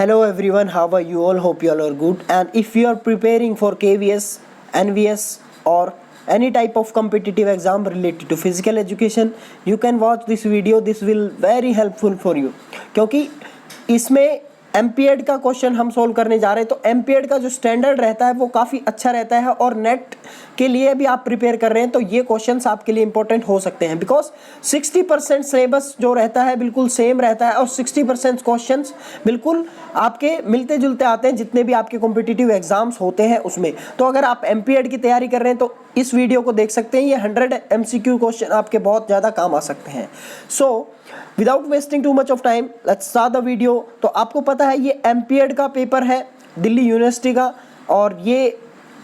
Hello everyone, how are you all? Hope you all are good. And if you are preparing for KVS, NVS or any type of competitive exam related to physical education, you can watch this video. This will very helpful for you. क्योंकि इसमें MPEd का question हम solve करने जा रहे हैं, तो MPEd का जो स्टैंडर्ड रहता है वो काफ़ी अच्छा रहता है और नेट के लिए भी आप प्रिपेयर कर रहे हैं तो ये क्वेश्चंस आपके लिए इंपॉर्टेंट हो सकते हैं। बिकॉज 60% सिलेबस जो रहता है बिल्कुल सेम रहता है और 60% क्वेश्चंस बिल्कुल आपके मिलते जुलते आते हैं जितने भी आपके कॉम्पिटिटिव एग्जाम्स होते हैं उसमें। तो अगर आप एमपीएड की तैयारी कर रहे हैं तो इस वीडियो को देख सकते हैं, ये 100 MCQ क्वेश्चन आपके बहुत ज़्यादा काम आ सकते हैं। So without wasting too much of time let's start the video. तो आपको पता है ये एमपीएड का पेपर है दिल्ली यूनिवर्सिटी का, और ये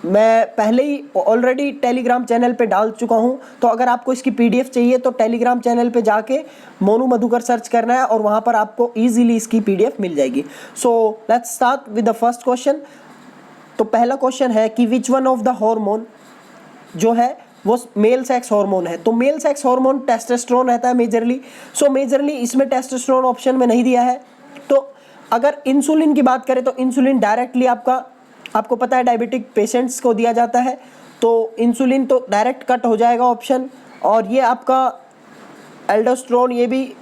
मैं पहले ही ऑलरेडी टेलीग्राम चैनल पे डाल चुका हूँ। तो अगर आपको इसकी पीडीएफ चाहिए तो टेलीग्राम चैनल पे जाके मोनू मधुकर सर्च करना है और वहाँ पर आपको ईजिली इसकी पीडीएफ मिल जाएगी। So let's start with the first question. तो पहला क्वेश्चन है कि which one of the hormone जो है वो मेल सेक्स हार्मोन है। तो मेल सेक्स हार्मोन टेस्टोस्टेरोन रहता है मेजरली। सो मेजरली इसमें टेस्टोस्टेरोन ऑप्शन में नहीं दिया है। तो अगर इंसुलिन की बात करें तो इंसुलिन डायरेक्टली आपको पता है डायबिटिक पेशेंट्स को दिया जाता है, तो इंसुलिन तो डायरेक्ट कट हो जाएगा ऑप्शन। और ये आपका एल्डोस्टेरोन, ये भी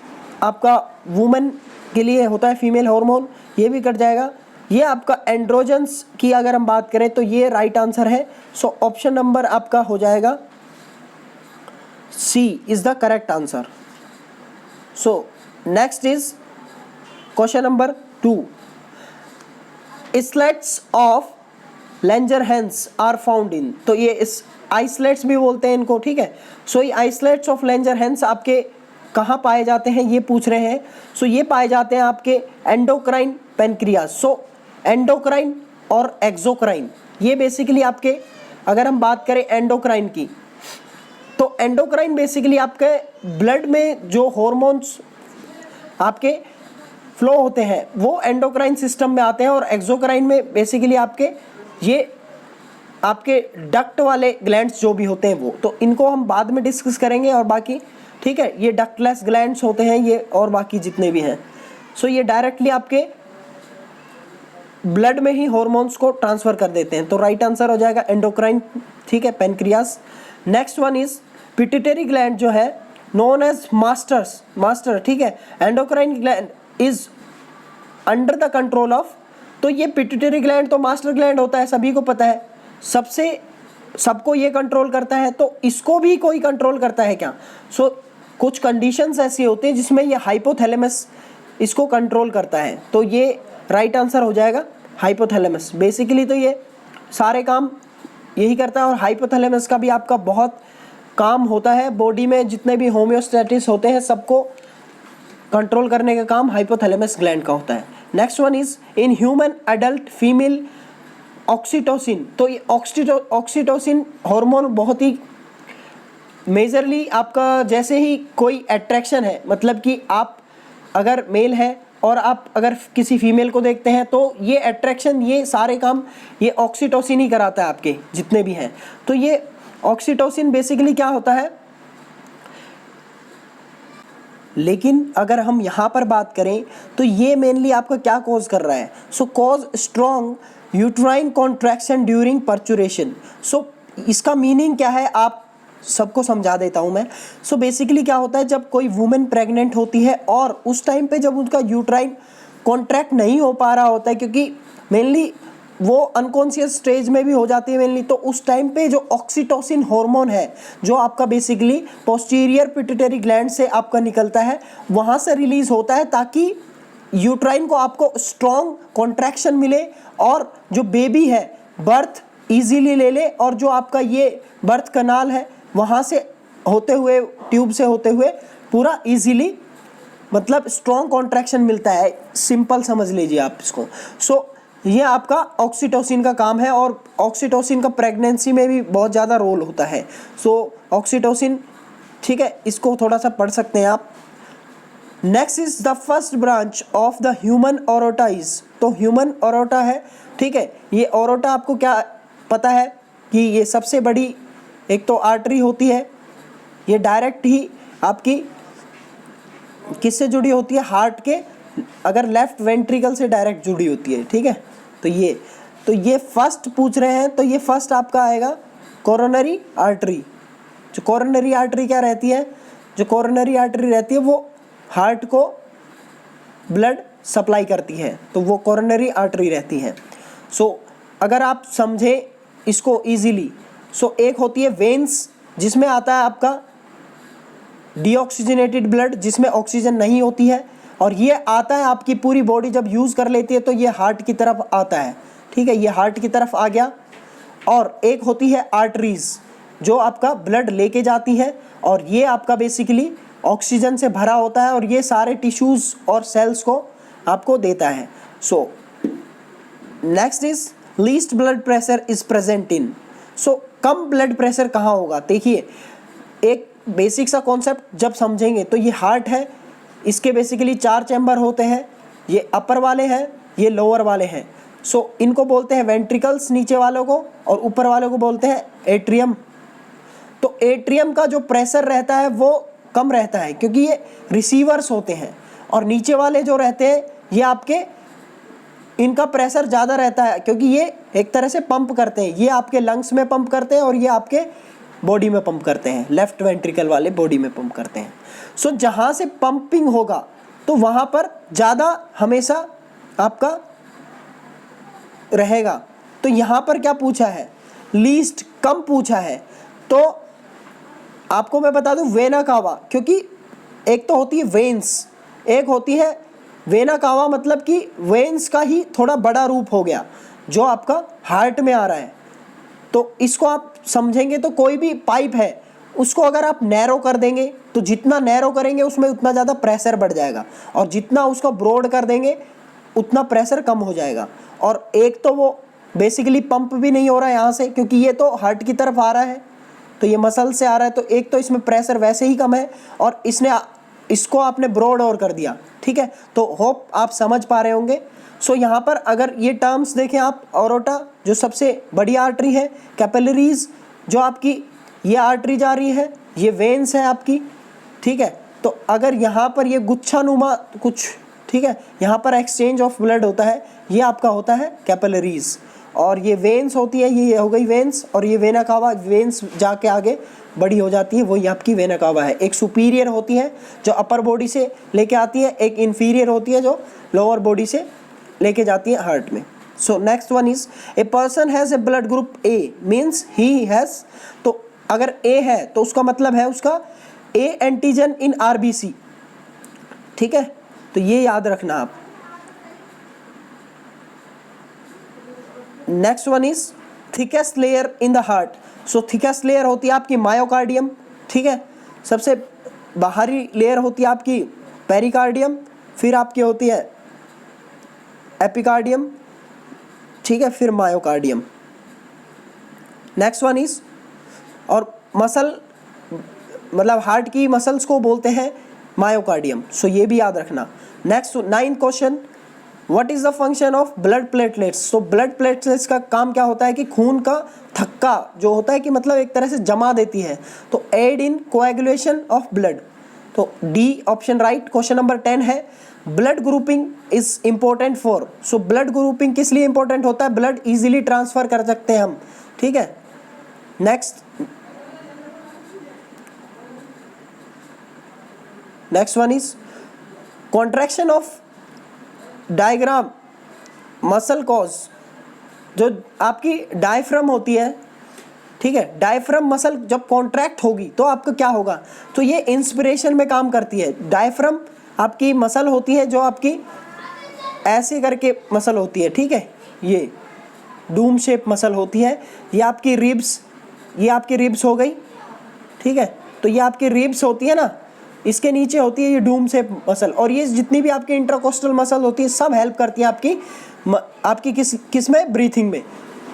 आपका वुमेन के लिए होता है फीमेल हार्मोन, ये भी कट जाएगा। ये आपका एंड्रोजन्स की अगर हम बात करें तो ये राइट आंसर है। सो ऑप्शन नंबर आपका हो जाएगा C is the correct answer. So next is question number 2। Islets of Langerhans are found in. तो ये इस आइसलेट्स भी बोलते हैं इनको, ठीक है। सो ये आइसलेट्स ऑफ लैंजरहैंस आपके कहाँ पाए जाते हैं ये पूछ रहे हैं। सो ये पाए जाते हैं आपके एंडोक्राइन पेनक्रियास। सो एंडोक्राइन और एक्सोक्राइन ये बेसिकली आपके, अगर हम बात करें एंडोक्राइन की, तो एंडोक्राइन बेसिकली आपके ब्लड में जो हॉर्मोन्स आपके फ्लो होते हैं वो एंडोक्राइन सिस्टम में आते हैं, और एक्सोक्राइन में बेसिकली ये आपके डक्ट वाले ग्लैंड्स जो भी होते हैं वो, तो इनको हम बाद में डिस्कस करेंगे। और बाकी ठीक है, ये डक्टलेस ग्लैंड्स होते हैं ये, और बाकी जितने भी हैं। सो ये डायरेक्टली आपके ब्लड में ही हॉर्मोन्स को ट्रांसफर कर देते हैं। तो राइट आंसर हो जाएगा एंडोक्राइन, ठीक है, pancreas. Next one is pituitary gland जो है नोन एज मास्टर, ठीक है। Endocrine gland is under the control of. तो ये पिट्यूटरी ग्लैंड तो मास्टर ग्लैंड होता है, सभी को पता है, सबको ये कंट्रोल करता है। तो इसको भी कोई कंट्रोल करता है क्या? सो कुछ कंडीशंस ऐसी होती हैं जिसमें ये हाइपोथैलेमस इसको कंट्रोल करता है। तो ये राइट आंसर हो जाएगा हाइपोथैलेमस। बेसिकली तो ये सारे काम यही करता है, और हाइपोथैलेमस का भी आपका बहुत काम होता है। बॉडी में जितने भी होम्योस्टैटिस होते हैं सबको कंट्रोल करने का काम हाइपोथैलेमस ग्लैंड का होता है। Next one is in human adult female oxytocin. तो ये ऑक्सीटोसिन हार्मोन बहुत ही मेजरली आपका, जैसे ही कोई अट्रैक्शन है, मतलब कि आप अगर मेल है और आप अगर किसी फीमेल को देखते हैं तो ये अट्रैक्शन, ये सारे काम ये ऑक्सीटोसिन ही कराता है आपके जितने भी हैं। तो ये ऑक्सीटोसिन बेसिकली क्या होता है, लेकिन अगर हम यहाँ पर बात करें तो ये मेनली आपका क्या कॉज कर रहा है? So cause strong uterine contraction during parturition. So इसका मीनिंग क्या है आप सबको समझा देता हूँ मैं। सो बेसिकली क्या होता है, जब कोई वुमेन प्रेग्नेंट होती है और उस टाइम पे जब उनका यूट्राइन कॉन्ट्रैक्ट नहीं हो पा रहा होता है, क्योंकि मेनली वो अनकॉन्शियस स्टेज में भी हो जाती है मेनली, तो उस टाइम पे जो ऑक्सीटोसिन हार्मोन है जो आपका बेसिकली पोस्टीरियर पिट्यूटरी ग्लैंड से आपका निकलता है, वहाँ से रिलीज होता है ताकि यूट्राइन को आपको स्ट्रॉन्ग कॉन्ट्रैक्शन मिले और जो बेबी है बर्थ ईजीली ले ले, और जो आपका ये बर्थ कनाल है वहाँ से होते हुए, ट्यूब से होते हुए पूरा ईजीली, मतलब स्ट्रॉन्ग कॉन्ट्रैक्शन मिलता है। सिंपल समझ लीजिए आप इसको। सो ये आपका ऑक्सीटोसिन का काम है, और ऑक्सीटोसिन का प्रेगनेंसी में भी बहुत ज़्यादा रोल होता है। सो ऑक्सीटोसिन, ठीक है, इसको थोड़ा सा पढ़ सकते हैं आप। Next is the first branch of the human aorta is. तो ह्यूमन ओरोटा है, ठीक है। ये ओरोटा आपको क्या पता है कि ये सबसे बड़ी एक तो आर्टरी होती है, ये डायरेक्ट ही आपकी किससे जुड़ी होती है? हार्ट के अगर लेफ्ट वेंट्रिकल से डायरेक्ट जुड़ी होती है, ठीक है। तो ये फर्स्ट पूछ रहे हैं, तो ये फर्स्ट आपका आएगा कोरोनरी आर्टरी। जो कोरोनरी आर्टरी क्या रहती है, जो कोरोनरी आर्टरी रहती है वो हार्ट को ब्लड सप्लाई करती है, तो वो कोरोनरी आर्टरी रहती है। सो अगर आप समझे इसको इजीली, सो एक होती है वेन्स जिसमें आता है आपका डीऑक्सीजनेटेड ब्लड, जिसमें ऑक्सीजन नहीं होती है, और ये आता है आपकी पूरी बॉडी जब यूज़ कर लेती है तो ये हार्ट की तरफ आता है, ठीक है, ये हार्ट की तरफ आ गया। और एक होती है आर्टरीज जो आपका ब्लड लेके जाती है, और ये आपका बेसिकली ऑक्सीजन से भरा होता है और ये सारे टिश्यूज़ और सेल्स को आपको देता है। सो next is least blood pressure is present in. So come blood pressure कहाँ होगा, देखिए एक बेसिक सा कॉन्सेप्ट जब समझेंगे तो ये हार्ट है, इसके बेसिकली 4 चैम्बर होते हैं, ये अपर वाले हैं, ये लोअर वाले हैं। सो इनको बोलते हैं वेंट्रिकल्स नीचे वालों को, और ऊपर वालों को बोलते हैं एट्रियम। तो एट्रियम का जो प्रेशर रहता है वो कम रहता है क्योंकि ये रिसीवर्स होते हैं, और नीचे वाले जो रहते हैं ये आपके इनका प्रेशर ज़्यादा रहता है क्योंकि ये एक तरह से पंप करते हैं, ये आपके लंग्स में पंप करते हैं और ये आपके बॉडी में पंप करते हैं, लेफ्ट वेंट्रिकल वाले बॉडी में पंप करते हैं। सो जहाँ से पंपिंग होगा तो वहाँ पर ज़्यादा हमेशा आपका रहेगा। तो यहाँ पर क्या पूछा है, लीस्ट कम पूछा है। तो आपको मैं बता दूं वेना कावा, क्योंकि एक तो होती है वेन्स, एक होती है वेना कावा, मतलब कि वेन्स का ही थोड़ा बड़ा रूप हो गया जो आपका हार्ट में आ रहा है। तो इसको आप समझेंगे तो कोई भी पाइप है उसको अगर आप नैरो कर देंगे तो जितना नैरो करेंगे उसमें उतना ज़्यादा प्रेशर बढ़ जाएगा, और जितना उसको ब्रॉड कर देंगे उतना प्रेशर कम हो जाएगा। और एक तो वो बेसिकली पंप भी नहीं हो रहा है यहाँ से क्योंकि ये तो हार्ट की तरफ आ रहा है, तो ये मसल से आ रहा है, तो एक तो इसमें प्रेशर वैसे ही कम है और इसको आपने ब्रॉड और कर दिया, ठीक है। तो होप आप समझ पा रहे होंगे। सो यहाँ पर अगर ये टर्म्स देखें आप, ऑरोटा जो सबसे बड़ी आर्टरी है, कैपिलरीज जो आपकी ये आर्टरी जा रही है, ये वेन्स है आपकी, ठीक है। तो अगर यहाँ पर ये गुच्छानुमा कुछ, ठीक है, यहाँ पर एक्सचेंज ऑफ ब्लड होता है, ये आपका होता है कैपिलरीज, और ये वेन्स होती है, ये हो गई वेन्स, और ये वेना कावा, वेन्स जाके आगे बड़ी हो जाती है, वही आपकी वेना कावा है। एक सुपीरियर होती है जो अपर बॉडी से लेके आती है, एक इन्फीरियर होती है जो लोअर बॉडी से लेके जाती है हार्ट में। So next one is a person has a blood group A means he has. तो अगर ए है तो उसका मतलब है उसका ए एंटीजन इन आरबीसी, ठीक है, तो ये याद रखना आप। Next one is thickest layer in the heart. So thickest layer होती है आपकी मायोकार्डियम, ठीक है, सबसे बाहरी लेयर होती है आपकी पेरिकार्डियम, फिर आपकी होती है एपिकार्डियम, ठीक है, फिर मायोकार्डियम। नेक्स्ट वन इज, और मसल मतलब हार्ट की मसल्स को बोलते हैं मायोकार्डियम, सो ये भी याद रखना। Next 9th question, what is the function of blood platelets. तो ब्लड प्लेटलेट्स का काम क्या होता है कि खून का थक्का जो होता है कि मतलब एक तरह से जमा देती है, तो aid in coagulation of blood. तो D option right. Question number 10 है blood grouping is important for. So blood grouping किस लिए इंपॉर्टेंट होता है, ब्लड इजीली ट्रांसफर कर सकते हैं हम, ठीक है। Next one is contraction of diagram muscle cause. जो आपकी डायफ्राम होती है, ठीक है, डायफ्राम मसल जब कॉन्ट्रैक्ट होगी तो आपको क्या होगा, तो ये इंस्पिरेशन में काम करती है। डायफ्राम आपकी मसल होती है जो आपकी ऐसे करके मसल होती है, ठीक है, ये डूम शेप मसल होती है। ये आपकी रिब्स, ये आपकी रिब्स हो गई, ठीक है, तो ये आपकी रिब्स होती है ना, इसके नीचे होती है ये डूम शेप मसल, और ये जितनी भी आपकी इंटरकोस्टल मसल होती है सब हेल्प करती है आपकी किस में, ब्रीथिंग में,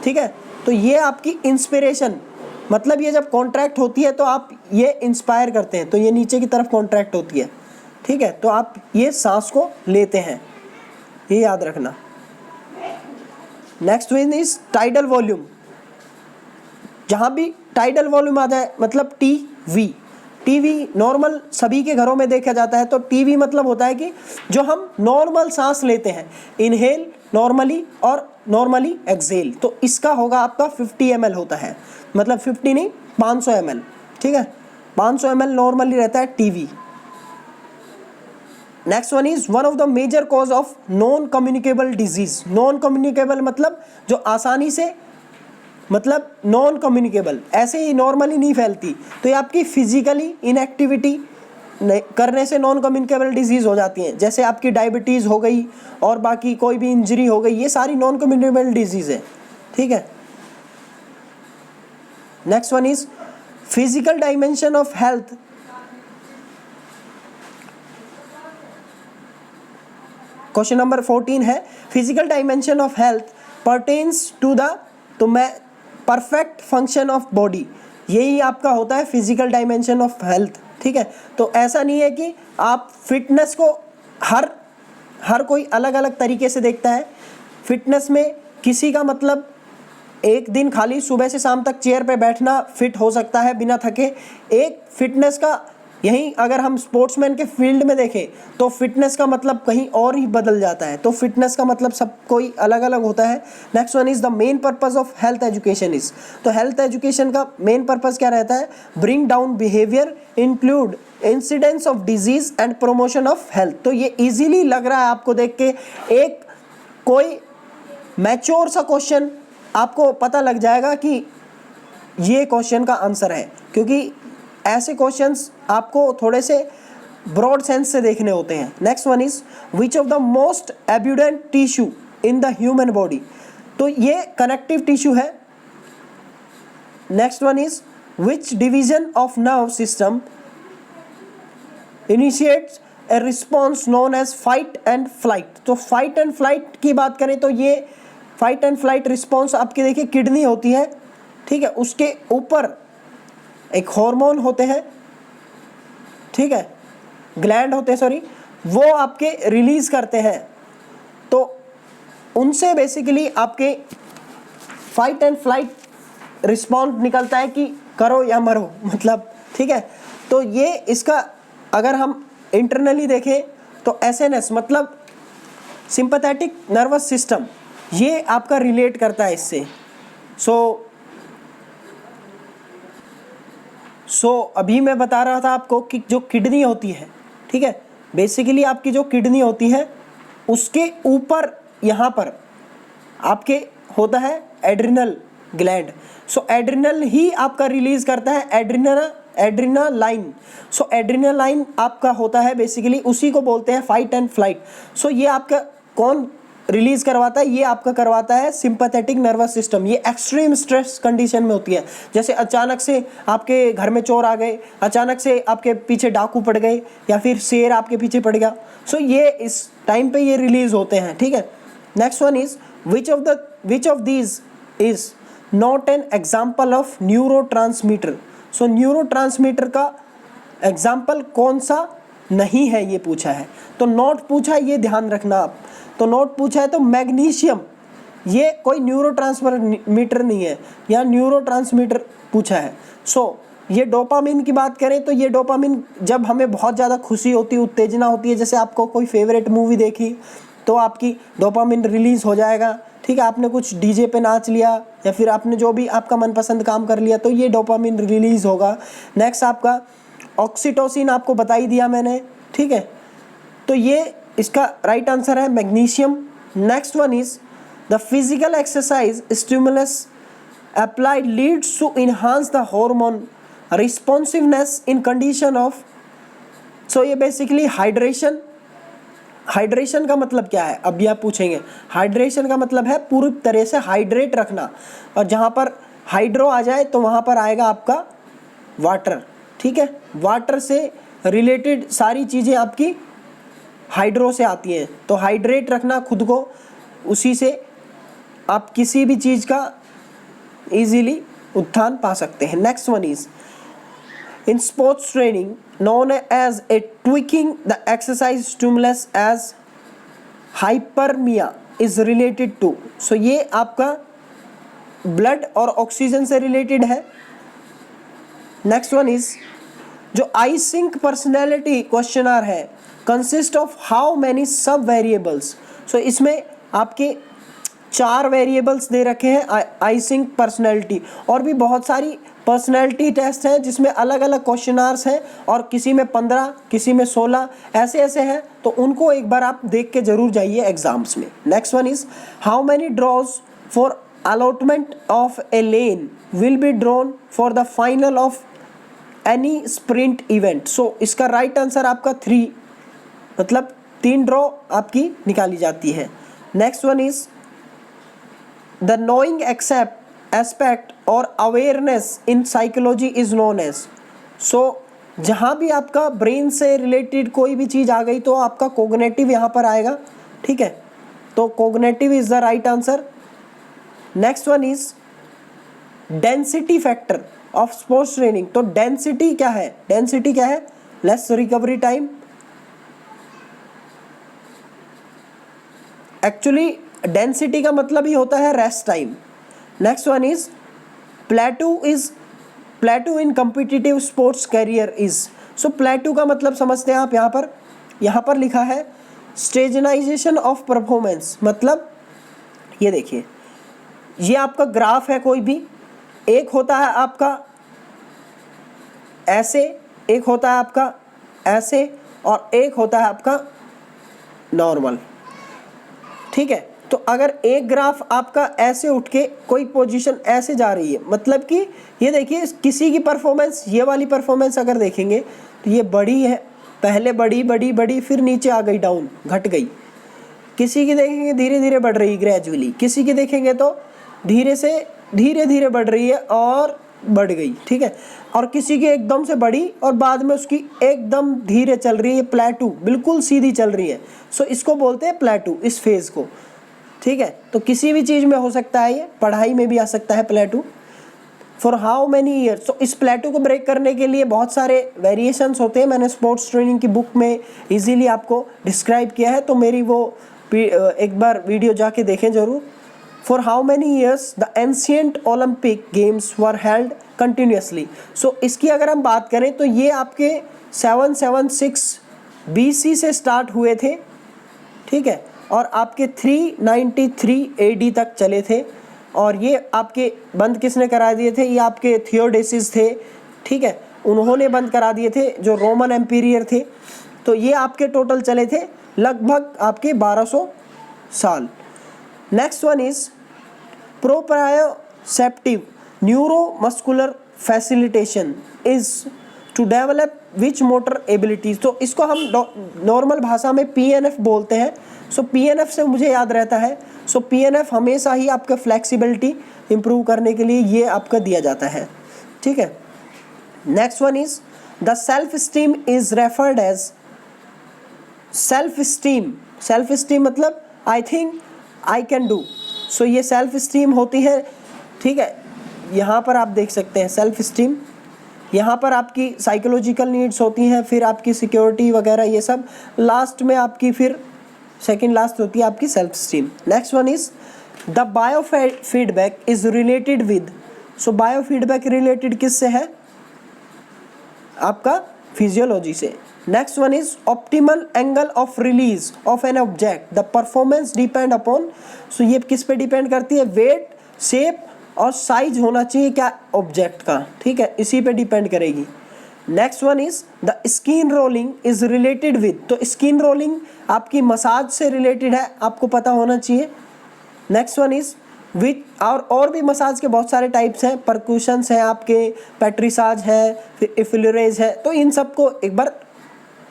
ठीक है। तो ये आपकी इंस्पिरेशन, मतलब ये जब कॉन्ट्रैक्ट होती है तो आप ये इंस्पायर करते हैं, तो ये नीचे की तरफ कॉन्ट्रैक्ट होती है, ठीक है, तो आप ये सांस को लेते हैं, ये याद रखना। Next one is tidal volume. जहाँ भी टाइडल वॉल्यूम आ जाए मतलब टी वी, टीवी नॉर्मल सभी के घरों में देखा जाता है। तो टीवी मतलब होता है कि जो हम नॉर्मल सांस लेते हैं, इनहेल नॉर्मली और नॉर्मली एक्सहेल, तो इसका होगा आपका 50 ml होता है, मतलब 50 नहीं 500 ml, ठीक है, 500 ml नॉर्मली रहता है TB. Next one is one of the major cause of non communicable disease. Non communicable मतलब जो आसानी से, मतलब नॉन कम्युनिकेबल ऐसे ही नॉर्मली नहीं फैलती, तो ये आपकी फिजिकली इनएक्टिविटी करने से नॉन कम्युनिकेबल डिजीज हो जाती हैं, जैसे आपकी डायबिटीज़ हो गई और बाकी कोई भी इंजरी हो गई, ये सारी नॉन कम्युनिकेबल डिजीज है, ठीक है। Next one is physical dimension of health. Question number 14 है physical dimension of health pertains to the, तो मैं परफेक्ट फंक्शन ऑफ बॉडी, यही आपका होता है फिजिकल डायमेंशन ऑफ हेल्थ, ठीक है। तो ऐसा नहीं है कि आप फिटनेस को हर कोई अलग अलग तरीके से देखता है। फिटनेस में किसी का मतलब एक दिन खाली सुबह से शाम तक चेयर पे बैठना फिट हो सकता है बिना थके। एक फिटनेस का यहीं अगर हम स्पोर्ट्समैन के फील्ड में देखें तो फिटनेस का मतलब कहीं और ही बदल जाता है। तो फिटनेस का मतलब सब कोई अलग अलग होता है। Next one is the main purpose of health education is, तो हेल्थ एजुकेशन का मेन पर्पस क्या रहता है, bring down behaviour, include incidence of disease and promotion of health. तो ये इजीली लग रहा है आपको देख के, एक कोई मैच्योर सा क्वेश्चन आपको पता लग जाएगा कि ये क्वेश्चन का आंसर है, क्योंकि ऐसे क्वेश्चंस आपको थोड़े से ब्रॉड सेंस से देखने होते हैं। Next one is which of the most abundant tissue in the human body, तो ये कनेक्टिव टिश्यू है। Next one is which division of nerve system initiates a response known as fight and flight. तो fight and flight की बात करें तो ये fight and flight response आपकी देखिए किडनी होती है, ठीक है, उसके ऊपर एक हार्मोन होते हैं, ठीक है, ग्लैंड होते हैं सॉरी, वो आपके रिलीज करते हैं, तो उनसे बेसिकली आपके फाइट एंड फ्लाइट रिस्पॉन्स निकलता है कि करो या मरो, मतलब, ठीक है। तो ये इसका अगर हम इंटरनली देखें तो एसएनएस मतलब सिंपैथेटिक नर्वस सिस्टम, ये आपका रिलेट करता है इससे। सो अभी मैं बता रहा था आपको कि जो किडनी होती है, ठीक है, बेसिकली आपकी जो किडनी होती है उसके ऊपर यहाँ पर आपके होता है एड्रिनल ग्लैंड। सो एड्रिनल ही आपका रिलीज करता है एड्रिनालाइन। सो एड्रिनालाइन आपका होता है बेसिकली, उसी को बोलते हैं फाइट एंड फ्लाइट। सो ये आपका कौन रिलीज करवाता है, ये आपका करवाता है सिंपैथेटिक नर्वस सिस्टम। ये एक्सट्रीम स्ट्रेस कंडीशन में होती है, जैसे अचानक से आपके घर में चोर आ गए, अचानक से आपके पीछे डाकू पड़ गए, या फिर शेर आपके पीछे पड़ गया। सो ये इस टाइम पे ये रिलीज होते हैं, ठीक है। Next one is which of these is not an example of neurotransmitter. So neurotransmitter का एग्जाम्पल कौन सा नहीं है, ये पूछा है। तो नॉट पूछा है, ये ध्यान रखना आप। तो नोट पूछा है तो मैग्नीशियम, ये कोई न्यूरोट्रांसमीटर नहीं है, या न्यूरोट्रांसमीटर पूछा है। ये डोपामिन की बात करें तो ये डोपामिन जब हमें बहुत ज़्यादा खुशी होती है, उत्तेजना होती है, जैसे आपको कोई फेवरेट मूवी देखी तो आपकी डोपामिन रिलीज हो जाएगा, ठीक है। आपने कुछ डीजे पे नाच लिया या फिर आपने जो भी आपका मनपसंद काम कर लिया तो ये डोपामिन रिलीज होगा। नेक्स्ट आपका ऑक्सीटोसिन आपको बता ही दिया मैंने, ठीक है। तो ये इसका राइट आंसर है magnesium. Next one is the physical exercise stimulus applied leads to enhance the hormone responsiveness in condition of. So ये बेसिकली हाइड्रेशन का मतलब क्या है, अभी आप पूछेंगे। हाइड्रेशन का मतलब है पूरी तरह से हाइड्रेट रखना, और जहाँ पर हाइड्रो आ जाए तो वहाँ पर आएगा आपका वाटर, ठीक है। वाटर से रिलेटेड सारी चीज़ें आपकी हाइड्रो से आती हैं, तो हाइड्रेट रखना खुद को, उसी से आप किसी भी चीज़ का इजीली उत्थान पा सकते हैं। Next one is in sports training known as a tweaking the exercise stimulus as hyperaemia is related to. So ये आपका ब्लड और ऑक्सीजन से रिलेटेड है। नेक्स्ट वन इज जो आइसिंक पर्सनैलिटी क्वेश्चनर है कंसिस्ट ऑफ हाउ मैनी सब variables. सो इसमें आपके 4 वेरिएबल्स दे रखे हैं आइसिंक पर्सनैलिटी, और भी बहुत सारी पर्सनैलिटी टेस्ट हैं जिसमें अलग अलग क्वेश्चनर्स हैं, और किसी में 15 किसी में 16 ऐसे ऐसे हैं, तो उनको एक बार आप देख के जरूर जाइए एग्जाम्स में। Next one is how many draws for allotment of a lane will be drawn for the final of any sprint event. So इसका राइट आंसर आपका 3, मतलब 3 ड्रॉ आपकी निकाली जाती है। Next one is the knowing aspect or awareness in psychology is known as. So जहाँ भी आपका ब्रेन से रिलेटेड कोई भी चीज़ आ गई तो आपका कोग्निटिव यहाँ पर आएगा, ठीक है, तो cognitive is the right answer. Next one is density factor of sports training. तो डेंसिटी क्या है? डेंसिटी क्या है? Less recovery time. Actually density का मतलब ही होता है rest time. Next one is plateau in competitive sports career is. So plateau का मतलब समझते हैं आप, यहाँ पर लिखा है स्टेजनाइजेशन ऑफ परफॉर्मेंस। मतलब ये देखिए, ये आपका ग्राफ है कोई भी, एक होता है आपका ऐसे, एक होता है आपका ऐसे, और एक होता है आपका नॉर्मल, ठीक है। तो अगर एक ग्राफ आपका ऐसे उठ के कोई पोजीशन ऐसे जा रही है, मतलब कि ये देखिए किसी की परफॉर्मेंस, ये वाली परफॉर्मेंस अगर देखेंगे तो ये बड़ी है, पहले बड़ी बड़ी बड़ी, फिर नीचे आ गई, डाउन, घट गई। किसी की देखेंगे धीरे धीरे बढ़ रही, ग्रेजुअली। किसी की देखेंगे तो धीरे धीरे बढ़ रही है और बढ़ गई, ठीक है। और किसी की एकदम से बढ़ी और बाद में उसकी एकदम धीरे चल रही है, प्लेटू, बिल्कुल सीधी चल रही है। सो इसको बोलते हैं प्लेटू, इस फेज को, ठीक है। तो किसी भी चीज़ में हो सकता है, ये पढ़ाई में भी आ सकता है प्लेटू। For how many years. तो इस प्लेटू को ब्रेक करने के लिए बहुत सारे वेरिएशंस होते हैं, मैंने स्पोर्ट्स ट्रेनिंग की बुक में इजीली आपको डिस्क्राइब किया है, तो मेरी वो एक बार वीडियो जाके देखें जरूर। For how many years the ancient Olympic games were held continuously. So इसकी अगर हम बात करें तो ये आपके 776 BC से स्टार्ट हुए थे, ठीक है, और आपके 393 AD तक चले थे। और ये आपके बंद किसने करा दिए थे? ये आपके थियोडेसिस थे, ठीक है, उन्होंने बंद करा दिए थे, जो रोमन एम्पीरियर थे। तो ये आपके टोटल चले थे लगभग आपके 1200 साल। Next one is proprioceptive neuromuscular facilitation is to develop which motor abilities. तो इसको हम नॉर्मल भाषा में PNF बोलते हैं। सो PNF से मुझे याद रहता है, सो PNF हमेशा ही आपका फ्लेक्सिबिलिटी इंप्रूव करने के लिए ये आपका दिया जाता है, ठीक है। Next one is the self esteem is referred as. Self esteem मतलब I think I can do. So ये सेल्फ स्टीम होती है, ठीक है। यहाँ पर आप देख सकते हैं सेल्फ स्टीम, यहाँ पर आपकी साइकोलॉजिकल नीड्स होती हैं, फिर आपकी सिक्योरिटी वगैरह ये सब, लास्ट में आपकी फिर सेकंड लास्ट होती है आपकी self esteem. Next one is the bio feedback is related with. So bio feedback related किससे है? आपका फिजियोलॉजी से। Next one is optimal angle of release of an object the performance depend upon. So ये किस पे depend करती है? Wait, shape और साइज होना चाहिए क्या ऑब्जेक्ट का, ठीक है, इसी पे डिपेंड करेगी। Next one is the skin rolling is related with. तो स्किन रोलिंग आपकी मसाज से रिलेटेड है, आपको पता होना चाहिए। नेक्स्ट वन इज विथ और भी मसाज के बहुत सारे टाइप्स हैं, परक्यूशंस हैं आपके, पेट्रिसाज है, फिर इफ्लुरेज है, तो इन सबको एक बार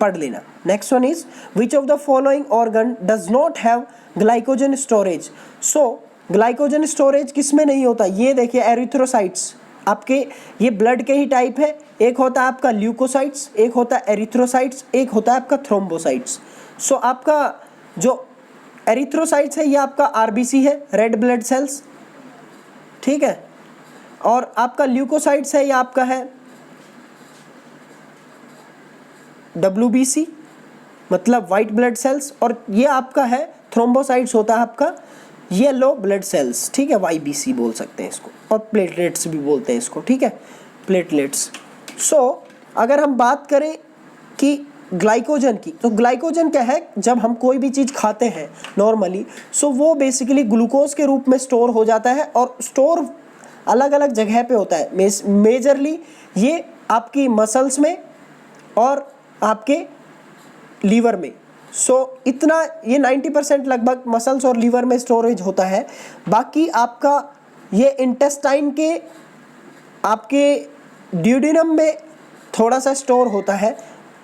पढ़ लेना। Next one is which of the following organ does not have glycogen storage. So glycogen storage किस में नहीं होता? ये देखिए एरिथ्रोसाइट्स, आपके ये ब्लड के ही टाइप है, एक होता है आपका ल्यूकोसाइट्स, एक होता है एरिथ्रोसाइट्स, एक होता है आपका थ्रोम्बोसाइट्स। सो आपका जो एरिथ्रोसाइट्स है ये आपका RBC है, रेड ब्लड सेल्स, ठीक है, और आपका ल्यूकोसाइट्स है ये आपका है WBC मतलब वाइट ब्लड सेल्स, और ये आपका है थ्रोम्बोसाइट्स होता है आपका येलो ब्लड सेल्स, ठीक है, YBC बोल सकते हैं इसको, और प्लेटलेट्स भी बोलते हैं इसको, ठीक है, प्लेटलेट्स। सो अगर हम बात करें कि ग्लाइकोजन की, तो ग्लाइकोजन क्या है, जब हम कोई भी चीज़ खाते हैं नॉर्मली, सो वो बेसिकली ग्लूकोज के रूप में स्टोर हो जाता है, और स्टोर अलग अलग जगह पे होता है। मेजरली ये आपकी मसल्स में और आपके लीवर में। सो इतना ये 90% लगभग मसल्स और लीवर में स्टोरेज होता है। बाकी आपका ये इंटेस्टाइन के आपके ड्यूडेनम में थोड़ा सा स्टोर होता है।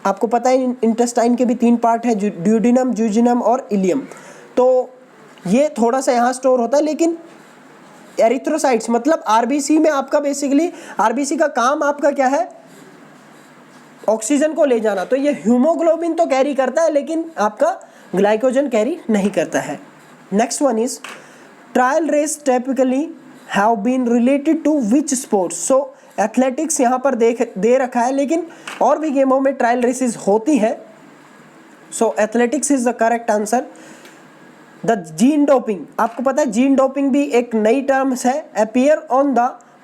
आपको पता है इंटेस्टाइन के भी 3 पार्ट है, ड्यूडेनम, ज्यूजिनम और इलियम। तो ये थोड़ा सा यहाँ स्टोर होता है, लेकिन एरिथ्रोसाइट्स मतलब आरबीसी में आपका बेसिकली आरबीसी का काम आपका क्या है, ऑक्सीजन को ले जाना। तो ये हीमोग्लोबिन तो कैरी करता है, लेकिन आपका ग्लाइकोजन कैरी नहीं करता है। Next one is trial race typically have been related to which sports. So athletics यहाँ पर दे रखा है, लेकिन और भी गेमों में ट्रायल रेसेस होती है। So athletics is the correct answer. The gene doping, आपको पता है जीन डोपिंग भी एक नई टर्म्स है। Appear on the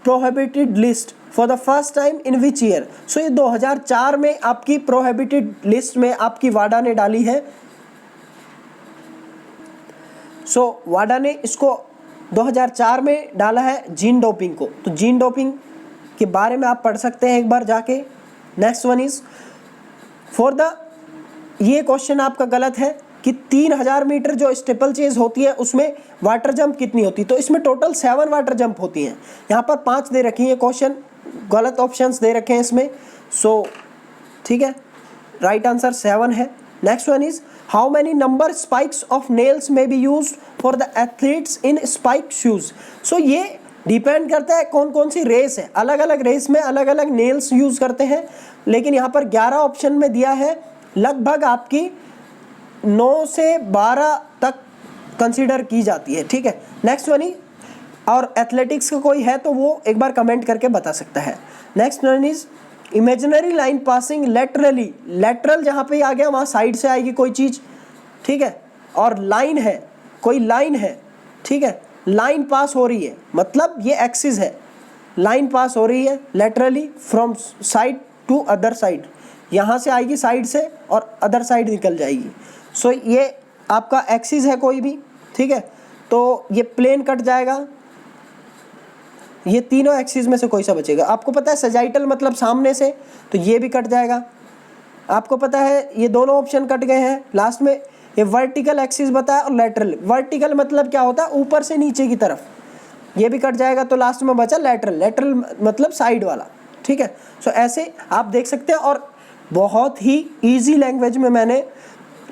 prohibited list for the first time in which year. So ये 2004 में आपकी प्रोहिबिटेड लिस्ट में आपकी वाडा ने डाली है। सो वाडा ने इसको 2004 में डाला है जीन डोपिंग को। तो जीन डोपिंग के बारे में आप पढ़ सकते हैं एक बार जाके। Next one is for the, ये क्वेश्चन आपका गलत है कि 3000 मीटर जो स्टेपल चेज होती है उसमें वाटर जंप कितनी होती है। तो इसमें टोटल 7 वाटर जंप होती हैं। यहाँ पर 5 दे रखी है, क्वेश्चन गलत ऑप्शंस दे रखे हैं इसमें। सो ठीक है, राइट आंसर 7 है। Next one is how many number spikes of nails may be use for the athletes in spike shoes. So ये डिपेंड करता है कौन कौन सी रेस है, अलग अलग रेस में अलग अलग नेल्स यूज करते हैं, लेकिन यहाँ पर 11 ऑप्शन में दिया है। लगभग आपकी 9 से 12 तक कंसीडर की जाती है। ठीक है, नेक्स्ट वन ही, और एथलेटिक्स का कोई है तो वो एक बार कमेंट करके बता सकता है। Next one is imaginary line passing laterally. Lateral जहाँ पे आ गया वहाँ साइड से आएगी कोई चीज़, ठीक है, और लाइन है, कोई लाइन है, ठीक है, लाइन पास हो रही है, मतलब ये एक्सिस है, लाइन पास हो रही है laterally from side to other side. यहाँ से आएगी साइड से और अदर साइड निकल जाएगी। सो ये आपका एक्सिस है कोई भी, ठीक है, तो ये प्लेन कट जाएगा। ये तीनों एक्सिस में से कोई सा बचेगा। आपको पता है सजाइटल मतलब सामने से, तो ये भी कट जाएगा। आपको पता है ये दोनों ऑप्शन कट गए हैं। लास्ट में ये वर्टिकल एक्सिस बताया और लेटरल। वर्टिकल मतलब क्या होता है, ऊपर से नीचे की तरफ, ये भी कट जाएगा। तो लास्ट में बचा लेटरल। लेटरल मतलब साइड वाला, ठीक है। सो ऐसे आप देख सकते हैं, और बहुत ही ईजी लैंग्वेज में मैंने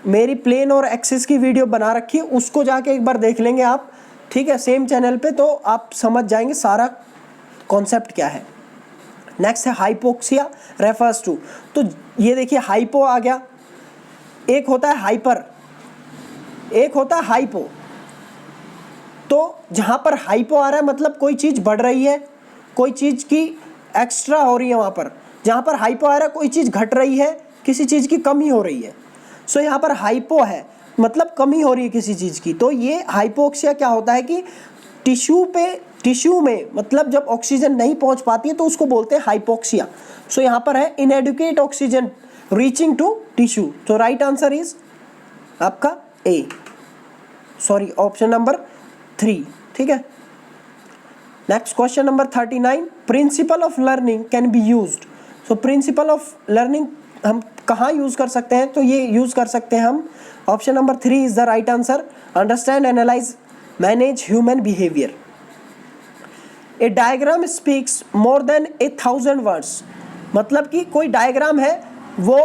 मेरी प्लेन और एक्सिस की वीडियो बना रखी है, उसको जाके एक बार देख लेंगे आप, ठीक है, सेम चैनल पे, तो आप समझ जाएंगे सारा कॉन्सेप्ट क्या है। नेक्स्ट है हाइपोक्सिया रेफर्स टू। तो ये देखिए हाइपो आ गया, एक होता है हाइपर, एक होता है हाइपो। तो जहाँ पर हाइपो आ रहा है मतलब कोई चीज़ बढ़ रही है, कोई चीज़ की एक्स्ट्रा हो रही है। वहाँ पर जहाँ पर हाइपो आ रहा है कोई चीज़ घट रही है, किसी चीज़ की कमी हो रही है। सो यहाँ पर हाइपो है मतलब कमी हो रही है किसी चीज़ की। तो ये हाइपोक्सिया क्या होता है कि टिश्यू में मतलब जब ऑक्सीजन नहीं पहुँच पाती है तो उसको बोलते हैं हाइपोक्सिया। सो यहाँ पर है inadequate oxygen reaching to tissue. तो राइट आंसर इज आपका ए, सॉरी ऑप्शन नंबर 3, ठीक है। Next question number 39, principle of learning can be used. So principle of learning हम कहाँ यूज़ कर सकते हैं, तो ये यूज़ कर सकते हैं हम, option number 3 is the right answer. Understand, analyse, manage human behaviour. A diagram speaks more than 1000 words. मतलब कि कोई डायग्राम है वो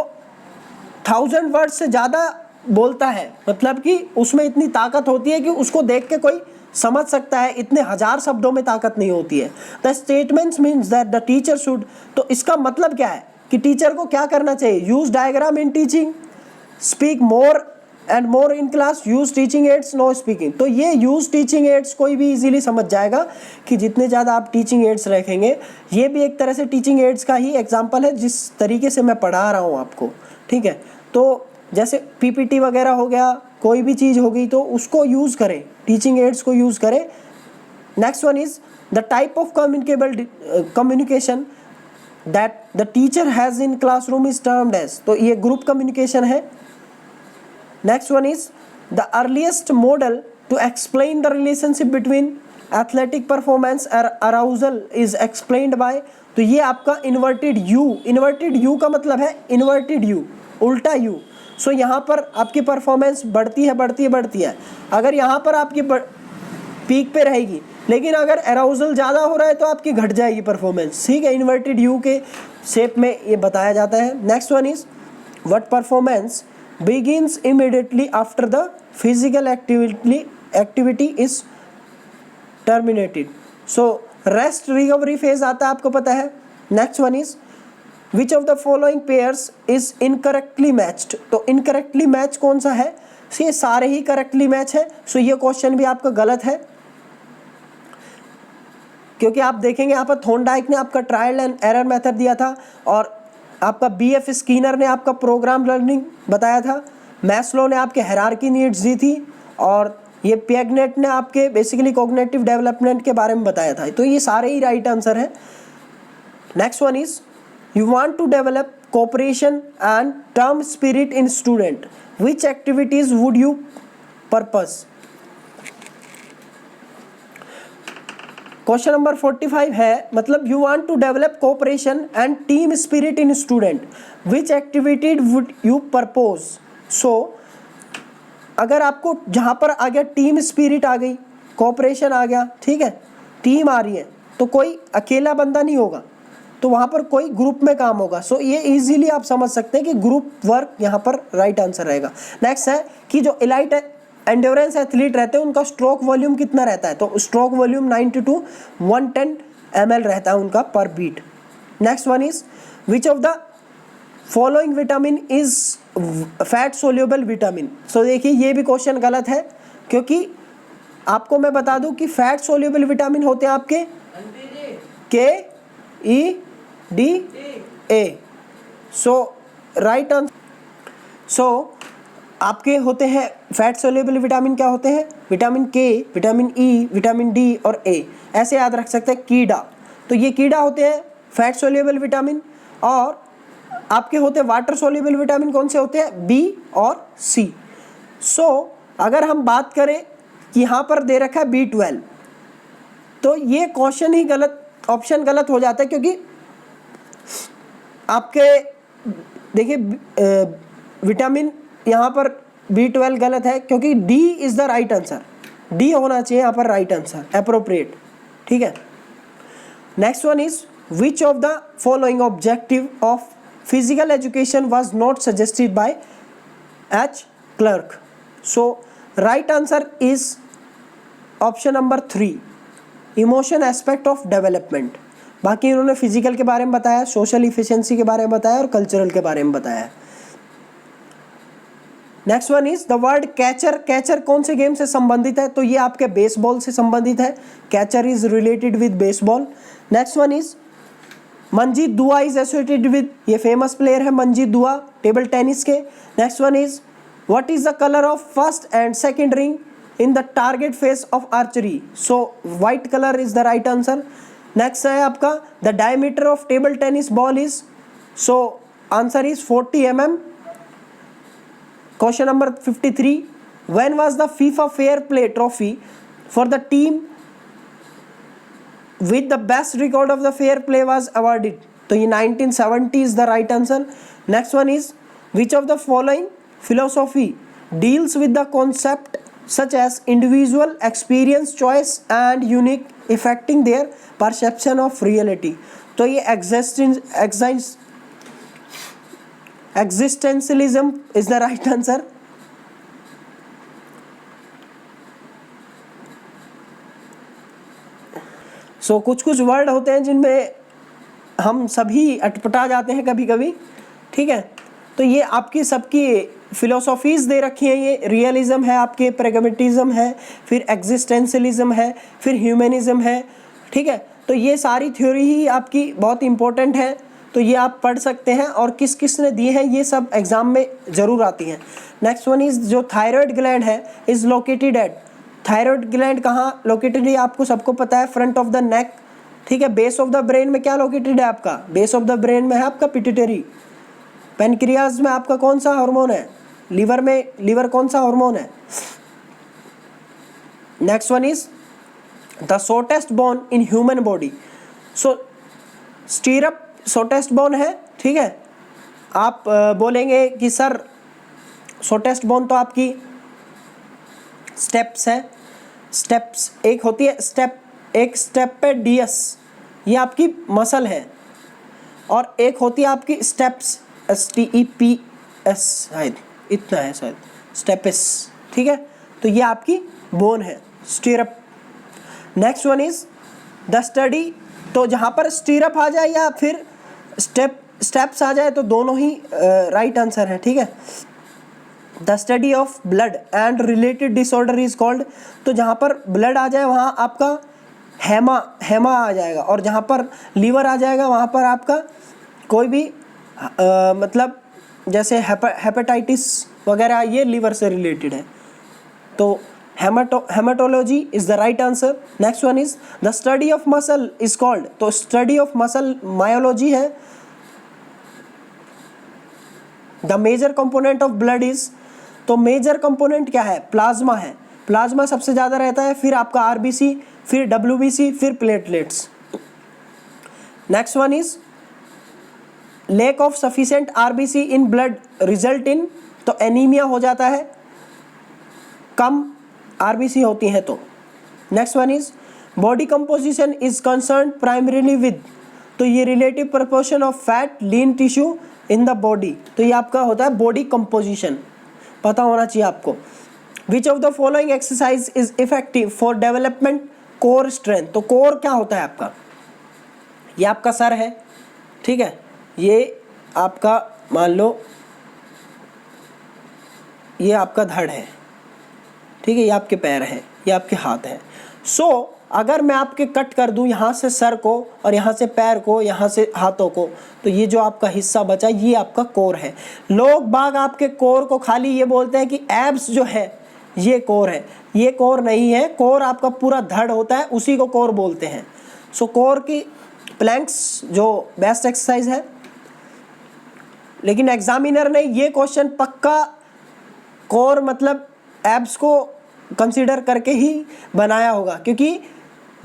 1000 वर्ड्स से ज़्यादा बोलता है, मतलब कि उसमें इतनी ताकत होती है कि उसको देख के कोई समझ सकता है, इतने 1000 शब्दों में ताकत नहीं होती है। The statements means that the teacher should, तो इसका मतलब क्या है कि टीचर को क्या करना चाहिए, use diagram in teaching, speak more and more in class, use teaching aids, no speaking. तो ये यूज टीचिंग एड्स कोई भी इजीली समझ जाएगा कि जितने ज़्यादा आप टीचिंग एड्स रखेंगे, ये भी एक तरह से टीचिंग एड्स का ही एग्जाम्पल है जिस तरीके से मैं पढ़ा रहा हूँ आपको, ठीक है। तो जैसे पीपीटी वगैरह हो गया, कोई भी चीज़ हो गई, तो उसको यूज़ करें, टीचिंग एड्स को यूज़ करें। Next one is the type of communication that the teacher has in classroom is termed as, तो ये ग्रुप कम्युनिकेशन है। Next one is the earliest model to explain the relationship between athletic performance और arousal is explained by, तो ये आपका inverted you, inverted you का मतलब है इन्वर्टेड यू, उल्टा यू। सो यहाँ पर आपकी परफॉर्मेंस बढ़ती है बढ़ती है बढ़ती है, अगर यहाँ पर आपकी पीक पे रहेगी, लेकिन अगर अराउजल ज़्यादा हो रहा है तो आपकी घट जाएगी परफॉर्मेंस, ठीक है। इन्वर्टेड यू के शेप में ये बताया जाता है। Next one is what performance begins immediately after the physical activity is terminated, so rest recovery phase आता है, आपको पता है। Next one is which of the following pairs is incorrectly matched, तो इनकरेक्टली मैच कौन सा है, ये सारे ही करेक्टली मैच है, सो ये क्वेश्चन भी आपका गलत है, क्योंकि आप देखेंगे यहाँ पर थॉर्नडाइक ने आपका ट्रायल एंड एरर मेथड दिया था और आपका BF स्किनर ने आपका प्रोग्राम लर्निंग बताया था, मैस्लो ने आपके हायरार्की नीड्स दी थी और ये पियागनेट ने आपके बेसिकली कॉग्निटिव डेवलपमेंट के बारे में बताया था, तो ये सारे ही राइट आंसर है। Next one is you want to develop cooperation and term spirit in student, which activities would you purpose. Question number 45 है, मतलब you want to develop cooperation and team spirit in student, which activity would you propose. So अगर आपको जहाँ पर आ गया team spirit आ गई, cooperation आ गया, ठीक है, टीम आ रही है, तो कोई अकेला बंदा नहीं होगा, तो वहाँ पर कोई ग्रुप में काम होगा। सो ये इजीली आप समझ सकते हैं कि ग्रुप वर्क यहाँ पर राइट आंसर रहेगा। नेक्स्ट है कि जो एलाइट एंड्योरेंस एथलीट रहते हैं उनका स्ट्रोक वॉल्यूम कितना रहता है, तो स्ट्रोक वॉल्यूम 90 to 110 ml रहता है उनका per beat. Next one is which of the following vitamin is fat soluble vitamin, so देखिए ये भी क्वेश्चन गलत है, क्योंकि आपको मैं बता दूं कि फैट सोल्यूबल विटामिन होते हैं आपके KEDA, सो राइट आंसर। सो आपके होते हैं फैट सोल्यूबल विटामिन, क्या होते हैं, vitamin K, vitamin E, vitamin D और A, ऐसे याद रख सकते हैं कीड़ा, तो ये कीड़ा होते हैं फैट सोल्यूबल विटामिन। और आपके होते हैं वाटर सोल्यूबल विटामिन, कौन से होते हैं, B और C। सो अगर हम बात करें कि यहाँ पर दे रखा है B12, तो ये क्वेश्चन ही गलत, ऑप्शन गलत हो जाता है, क्योंकि आपके देखिए विटामिन यहाँ पर B12 गलत है, क्योंकि D is the right answer, D होना चाहिए यहाँ पर राइट आंसर, अप्रोप्रिएट, ठीक है। Next one is which of the following objective of physical education was not suggested by H. Clerk, so right answer is option number 3, emotion aspect of development. बाकी इन्होंने physical के बारे में बताया, social efficiency के बारे में बताया और कल्चरल के बारे में बताया। Next one is the word catcher, catcher कौन से गेम से संबंधित है, तो ये आपके बेसबॉल से संबंधित है, catcher is related with baseball. Next one is Manjeet दुआ इज एसोसिएटेड विद, ये फेमस प्लेयर है मंजीत दुआ टेबल टेनिस के। Next one is what is the colour of first and second ring in the target face of archery, so white colour is the right answer. Next है आपका the diameter of table tennis ball is, so answer is 40 mm। Question number 53, when was the FIFA Fair Play trophy for the team with the best record of the fair play was awarded, तो ये 1970 is the right answer। Next one is which of the following philosophy deals with the concept such as individual experience choice and unique affecting their perception of reality, तो ये existentialism is the right answer। सो कुछ कुछ word होते हैं जिनमें हम सभी अटपटा जाते हैं कभी कभी, ठीक है, तो ये आपकी सबकी फिलोसॉफीज़ दे रखी हैं, ये रियलिज्म है, आपके प्रेगमेटिज्म है, फिर एग्जिस्टेंशलिज्म है, फिर ह्यूमनिज्म है, ठीक है, तो ये सारी थ्योरी ही आपकी बहुत इंपॉर्टेंट है, तो ये आप पढ़ सकते हैं और किस किस ने दिए हैं ये सब एग्जाम में ज़रूर आती हैं। नेक्स्ट वन इज जो थायराइड ग्लैंड है is located at, thyroid gland कहाँ लोकेटेड है आपको सबको पता है, फ्रंट ऑफ द नेक, ठीक है। बेस ऑफ द ब्रेन में क्या लोकेटेड है आपका, बेस ऑफ द ब्रेन में है आपका पिट्यूटरी। पेनक्रियाज में आपका कौन सा हार्मोन है, लीवर में, लीवर कौन सा हार्मोन है। Next one is the shortest bone in human body. So स्टीरअप shortest bone है, ठीक है। आप बोलेंगे कि सर शॉर्टेस्ट बोन तो आपकी स्टेप्स है, स्टेप्स एक होती है स्टेप, एक स्टेपेडियस ये आपकी मसल है, और एक होती है आपकी स्टेप्स STEPS शायद इतना है शायद स्टेपिस, ठीक है। तो ये आपकी बोन है स्टीरअप। Next one is the study, तो जहाँ पर स्टीरअप आ जाए या फिर स्टेप्स आ जाए तो दोनों ही राइट आंसर है, ठीक है। The study of blood and related disorder is called, तो जहाँ पर ब्लड आ जाए वहाँ आपका हेमा आ जाएगा, और जहाँ पर लीवर आ जाएगा वहाँ पर आपका कोई भी मतलब जैसे हेपेटाइटिस वगैरह ये लीवर से रिलेटेड है, तो haematology is the right answer. Next one is the study of muscle is called, तो स्टडी ऑफ मसल मायोलॉजी है। The major component of blood is, तो मेजर कंपोनेंट क्या है, प्लाज्मा है। प्लाज्मा सबसे ज़्यादा रहता है, फिर आपका आरबीसी, फिर डब्ल्यूबीसी, फिर platelets. Next one is lack of sufficient RBC in blood result in, तो एनीमिया हो जाता है, कम आरबीसी होती हैं तो। Next one is body composition is concern primarily with, तो ये relative proportion of fat lean tissue in the body, तो ये आपका होता है बॉडी कंपोजिशन, पता होना चाहिए आपको। विच of the following exercise is effective for development core strength, तो कोर क्या होता है आपका, ये आपका सर है, ठीक है। ये आपका मान लो ये आपका धड़ है, ठीक है, ये आपके पैर हैं, ये आपके हाथ हैं। सो अगर मैं आपके कट कर दूं यहाँ से सर को और यहाँ से पैर को, यहाँ से हाथों को, तो ये जो आपका हिस्सा बचा ये आपका कोर है। लोग बाग आपके कोर को खाली ये बोलते हैं कि एब्स जो है ये कोर है, ये कोर नहीं है, कोर आपका पूरा धड़ होता है, उसी को कोर बोलते हैं। सो कोर की प्लैंक्स जो बेस्ट एक्सरसाइज है, लेकिन एग्जामिनर ने ये क्वेश्चन पक्का कोर मतलब एब्स को कंसीडर करके ही बनाया होगा, क्योंकि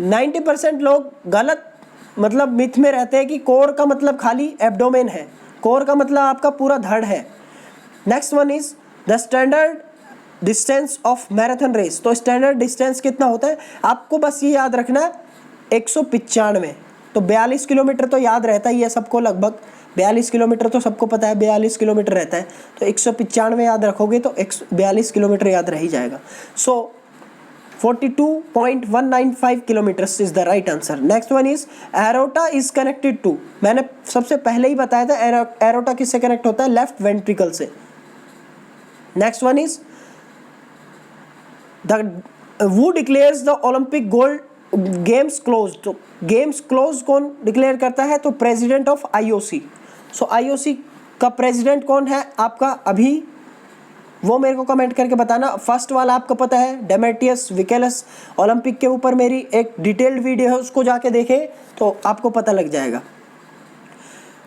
90% लोग गलत मतलब मिथ में रहते हैं कि कोर का मतलब खाली एब्डोमेन है, कोर का मतलब आपका पूरा धड़ है। Next one is the standard distance of marathon race, तो स्टैंडर्ड डिस्टेंस कितना होता है आपको बस ये याद रखना है 195, तो 42 किलोमीटर तो याद रहता ही है सबको, लगभग 42 किलोमीटर तो सबको पता है 42 किलोमीटर रहता है, तो 195 याद रखोगे तो 42 किलोमीटर याद रह ही जाएगा। So 42.195 kilometres is the right answer. Next one is aorta is connected to, मैंने सबसे पहले ही बताया था एरोटा किससे कनेक्ट होता है, लेफ्ट वेंट्रिकल से। Next one is the who declares the Olympic gold games close, तो गेम्स क्लोज कौन डिक्लेयर करता है, तो president of IOC। So IOC का प्रेसिडेंट कौन है आपका अभी, वो मेरे को कमेंट करके बताना। फर्स्ट वाला आपको पता है डेमेट्रियस विकेलस, ओलंपिक के ऊपर मेरी एक डिटेल्ड वीडियो है, उसको जाके देखें तो आपको पता लग जाएगा।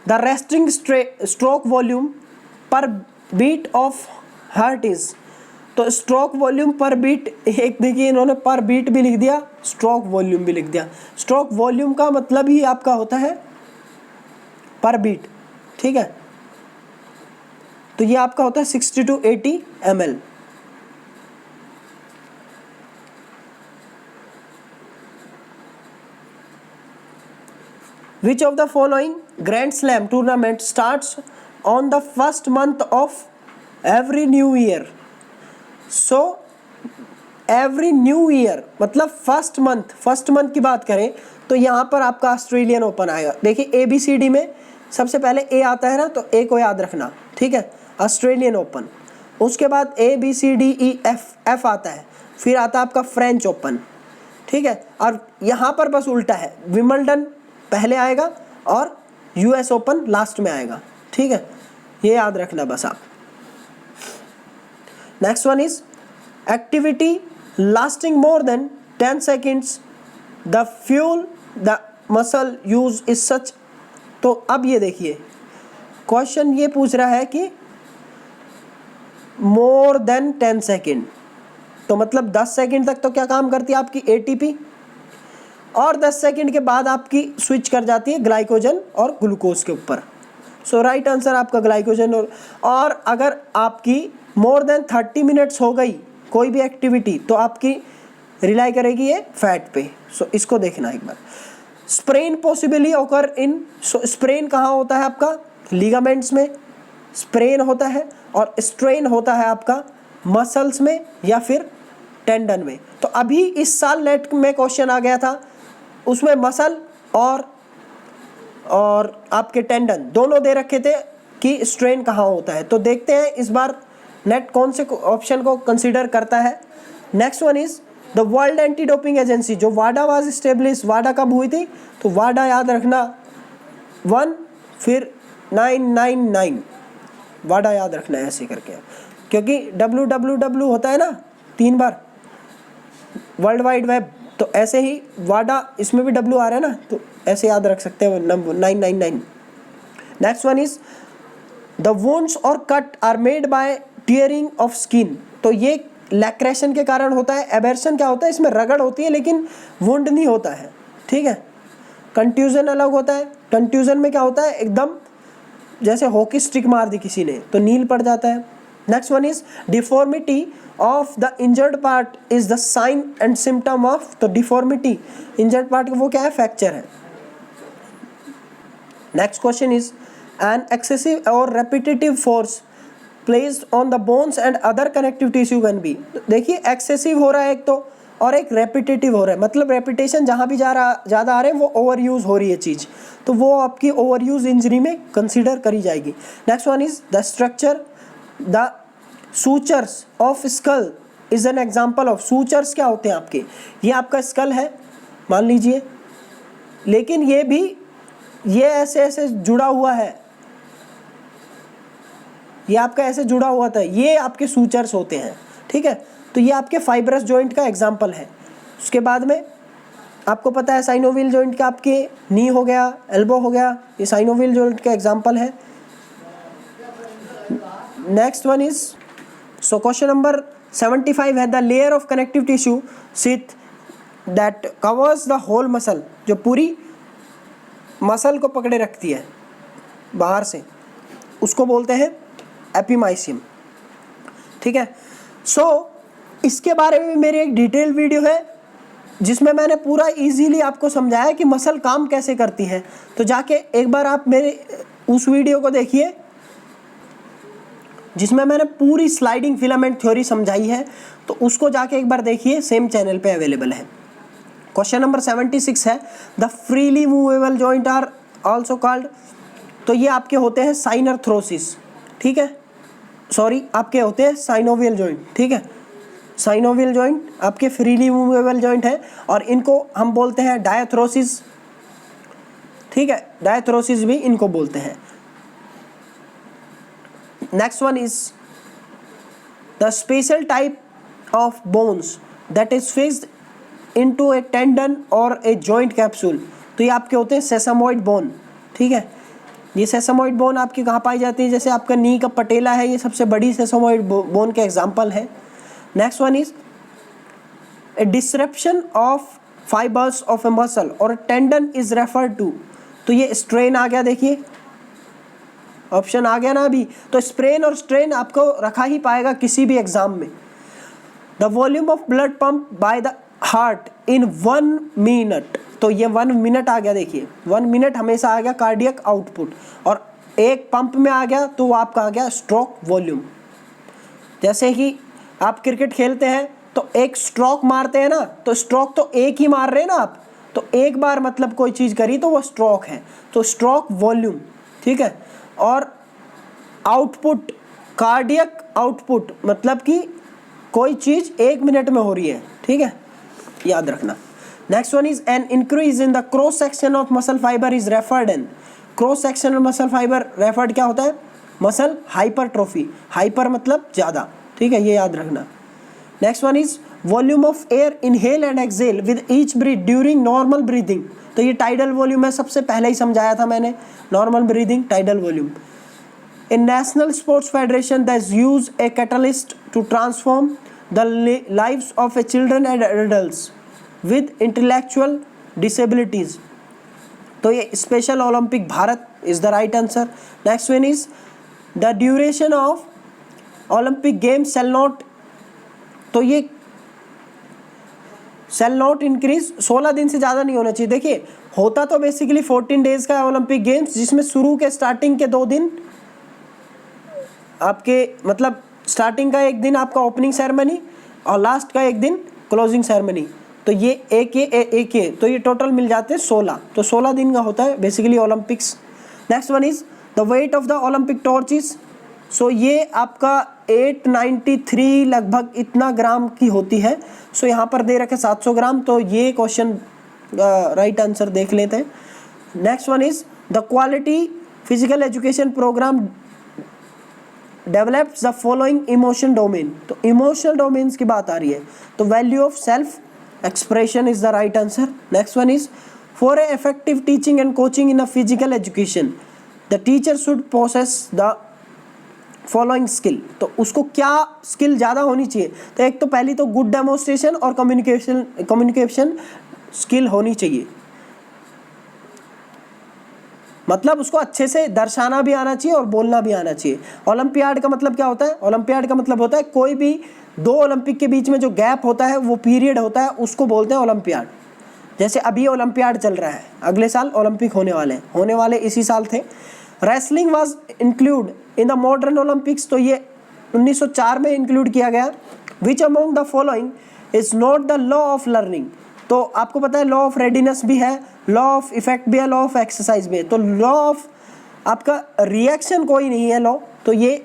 द रेस्टिंग स्ट्रोक वॉल्यूम पर बीट ऑफ हार्ट इज, तो स्ट्रोक वॉल्यूम पर बीट, एक देखिए इन्होंने पर बीट भी लिख दिया, स्ट्रोक वॉल्यूम भी लिख दिया। स्ट्रोक वॉल्यूम का मतलब ही आपका होता है पर बीट, ठीक है, तो ये आपका होता है 60 to 80 ml। Which of the following Grand Slam tournament starts on the first month of every new year? So every new year मतलब फर्स्ट मंथ की बात करें तो यहाँ पर आपका ऑस्ट्रेलियन ओपन आएगा। देखिए ABCD में सबसे पहले A आता है ना, तो A को याद रखना, ठीक है, ऑस्ट्रेलियन ओपन। उसके बाद ABCDEF आता है, फिर आता है आपका फ्रेंच ओपन, ठीक है। और यहाँ पर बस उल्टा है, विंबलडन पहले आएगा और US ओपन लास्ट में आएगा, ठीक है, ये याद रखना बस आप। Next one is activity lasting more than 10 seconds, the fuel the muscle use is such. तो अब ये देखिए क्वेश्चन ये पूछ रहा है कि मोर देन 10 सेकेंड, तो मतलब 10 सेकेंड तक तो क्या काम करती है आपकी एटीपी, और 10 सेकेंड के बाद आपकी स्विच कर जाती है ग्लाइकोजन और ग्लूकोज के ऊपर। सो राइट आंसर आपका ग्लाइकोजन। और अगर आपकी मोर देन 30 मिनट्स हो गई कोई भी एक्टिविटी तो आपकी रिलाई करेगी ये फैट पे। सो इसको देखना एक बार। स्प्रेन पॉसिबली ओकर इन, सो स्प्रेन कहाँ होता है आपका, लिगामेंट्स में स्प्रेन होता है, और स्ट्रेन होता है आपका मसल्स में या फिर टेंडन में। तो अभी इस साल नेट में क्वेश्चन आ गया था, उसमें मसल और आपके टेंडन दोनों दे रखे थे कि स्ट्रेन कहाँ होता है। तो देखते हैं इस बार नेट कौन से ऑप्शन को कंसीडर करता है। Next one is the world anti doping agency, जो वाडा वाज स्टेब्लिश, वाडा कब हुई थी, तो वाडा याद रखना 1 फिर 999, वाडा याद रखना है ऐसे करके, क्योंकि WWW होता है ना 3 बार, वर्ल्ड वाइड वेब, तो ऐसे ही वाडा इसमें भी W आ रहा है ना, तो ऐसे याद रख सकते हैं number 999। Next one is the wounds or cut are made by tearing of skin, तो ये लैक्रेशन के कारण होता है। एबर्शन क्या होता है, इसमें रगड़ होती है लेकिन वुंड नहीं होता है, ठीक है। कंट्यूजन अलग होता है, कंट्यूजन में क्या होता है, एकदम जैसे हॉकी स्टिक मार दी किसी ने तो नील पड़ जाता है। Next one is deformity of the injured part is the sign and symptom of, तो डिफॉर्मिटी इंजर्ड पार्ट वो क्या है, फ्रैक्चर है। Next question is an excessive or repetitive force placed on the bones and other connective tissue can be. देखिए excessive हो रहा है एक तो, और एक रेपिटेटिव हो रहा है, मतलब रेपिटेशन जहाँ भी ज़्यादा आ रहे हैं वो ओवर यूज़ हो रही है चीज़, तो वो आपकी ओवर यूज इंजरी में कंसीडर करी जाएगी। Next one is the structure, the sutures of skull is an example of, sutures क्या होते हैं आपके, ये आपका स्कल है मान लीजिए, लेकिन ये ऐसे ऐसे जुड़ा हुआ है, ये आपका ऐसे जुड़ा हुआ था, ये आपके सूचर्स होते हैं, ठीक है। तो ये आपके फाइब्रस जॉइंट का एग्जाम्पल है। उसके बाद में आपको पता है साइनोवियल जॉइंट का आपके नी हो गया, एल्बो हो गया, ये साइनोवियल जॉइंट का एग्जाम्पल है। Next one is, so question number 75 है the layer of connective tissue sheath that covers the whole muscle, जो पूरी मसल को पकड़े रखती है बाहर से, उसको बोलते हैं एपिमाइसियम, ठीक है। सो इसके बारे में मेरी एक डिटेल वीडियो है जिसमें मैंने पूरा इजीली आपको समझाया कि मसल काम कैसे करती है, तो जाके एक बार आप मेरे उस वीडियो को देखिए जिसमें मैंने पूरी स्लाइडिंग फिलामेंट थ्योरी समझाई है, तो उसको जाके एक बार देखिए, सेम चैनल पे अवेलेबल है। क्वेश्चन नंबर 76 है the freely movable joint are also called, तो ये आपके होते हैं साइनर्थ्रोसिस, ठीक है, सॉरी आपके होते हैं साइनोवियल जॉइंट, ठीक है। साइनोवियल जॉइंट आपके फ्रीली मूवेबल जॉइंट है, और इनको हम बोलते हैं डायथ्रोसिस, ठीक है, डायथ्रोसिस भी इनको बोलते हैं। Next one is the special type of bones that is fixed into A tendon और ए जॉइंट कैप्सूल, तो ये आपके होते हैं सेसामॉइड बोन, ठीक है। ये सेसामॉइड बोन आपकी कहाँ पाई जाती है, जैसे आपका नी का पटेला है, ये सबसे बड़ी सेसामॉइड बोन के एग्जाम्पल है। Next one is a disruption of fibres of A muscle और टेंडन इज रेफर्ड टू, तो ये स्ट्रेन आ गया, देखिए ऑप्शन आ गया ना अभी, तो स्प्रेन और स्ट्रेन आपको रखा ही पाएगा किसी भी एग्जाम में। The volume of blood pump by the heart in 1 minute, तो ये 1 मिनट आ गया, देखिए 1 मिनट हमेशा आ गया कार्डियक आउटपुट, और एक पंप में आ गया तो वो आपका आ गया स्ट्रोक वॉल्यूम। जैसे कि आप क्रिकेट खेलते हैं तो एक स्ट्रोक मारते हैं ना, तो स्ट्रोक तो एक ही मार रहे हैं ना आप, तो एक बार मतलब कोई चीज़ करी तो वो स्ट्रोक है, तो स्ट्रोक वॉल्यूम, ठीक है। और आउटपुट, कार्डियक आउटपुट, मतलब कि कोई चीज़ 1 मिनट में हो रही है, ठीक है, याद रखना। Next one is an increase in the cross section of muscle fibre is referred in, cross section muscle fibre referred क्या होता है, मसल हाइपरट्रोफी, हाइपर मतलब ज़्यादा, ठीक है, ये याद रखना। Next one is volume of air inhale and exhale with each breath during normal breathing, तो ये टाइडल वॉल्यूम है, सबसे पहले ही समझाया था मैंने, normal breathing, tidal volume. A national sports federation that use a catalyst to transform the lives of a children and adults with intellectual disabilities. तो ये special Olympic Bharat is the right answer. Next one is the duration of Olympic games shall not, तो ये shall not increase, 16 दिन से ज़्यादा नहीं होना चाहिए। देखिए होता तो बेसिकली 14 डेज का ओलंपिक गेम्स, जिसमें शुरू के स्टार्टिंग के 2 दिन आपके मतलब स्टार्टिंग का 1 दिन आपका ओपनिंग सेरेमनी और लास्ट का 1 दिन क्लोजिंग सेरेमनी, तो ये एक तो ये टोटल मिल जाते हैं 16, तो 16 दिन का होता है basically Olympics. Next one is the weight of the Olympic torches, so ये आपका 893 लगभग इतना ग्राम की होती है। सो यहाँ पर दे रखे 700 ग्राम, तो ये क्वेश्चन राइट आंसर देख लेते हैं। Next one is the quality physical education programme develops the following emotion domain, तो इमोशनल डोमेन्स की बात आ रही है, तो value of self expression is the right answer. Next one is for a effective teaching and coaching in a physical education the teacher should possess the following skill, तो उसको क्या स्किल ज़्यादा होनी चाहिए, तो एक तो पहली तो गुड डेमोन्स्ट्रेशन और कम्युनिकेशन स्किल होनी चाहिए, मतलब उसको अच्छे से दर्शाना भी आना चाहिए और बोलना भी आना चाहिए। ओलंपियाड का मतलब क्या होता है, ओलंपियाड का मतलब होता है कोई भी 2 ओलंपिक के बीच में जो गैप होता है, वो पीरियड होता है, उसको बोलते हैं ओलंपियाड। जैसे अभी ओलंपियाड चल रहा है, अगले साल ओलंपिक होने वाले इसी साल थे। Wrestling was include in the modern Olympics, तो ये 1904 में इंक्लूड किया गया। Which among the following is not the law of learning, तो आपको पता है लॉ ऑफ रेडीनेस भी है, लॉ ऑफ इफेक्ट भी है, लॉ ऑफ एक्सरसाइज भी है, तो लॉ ऑफ आपका रिएक्शन कोई नहीं है लॉ, तो ये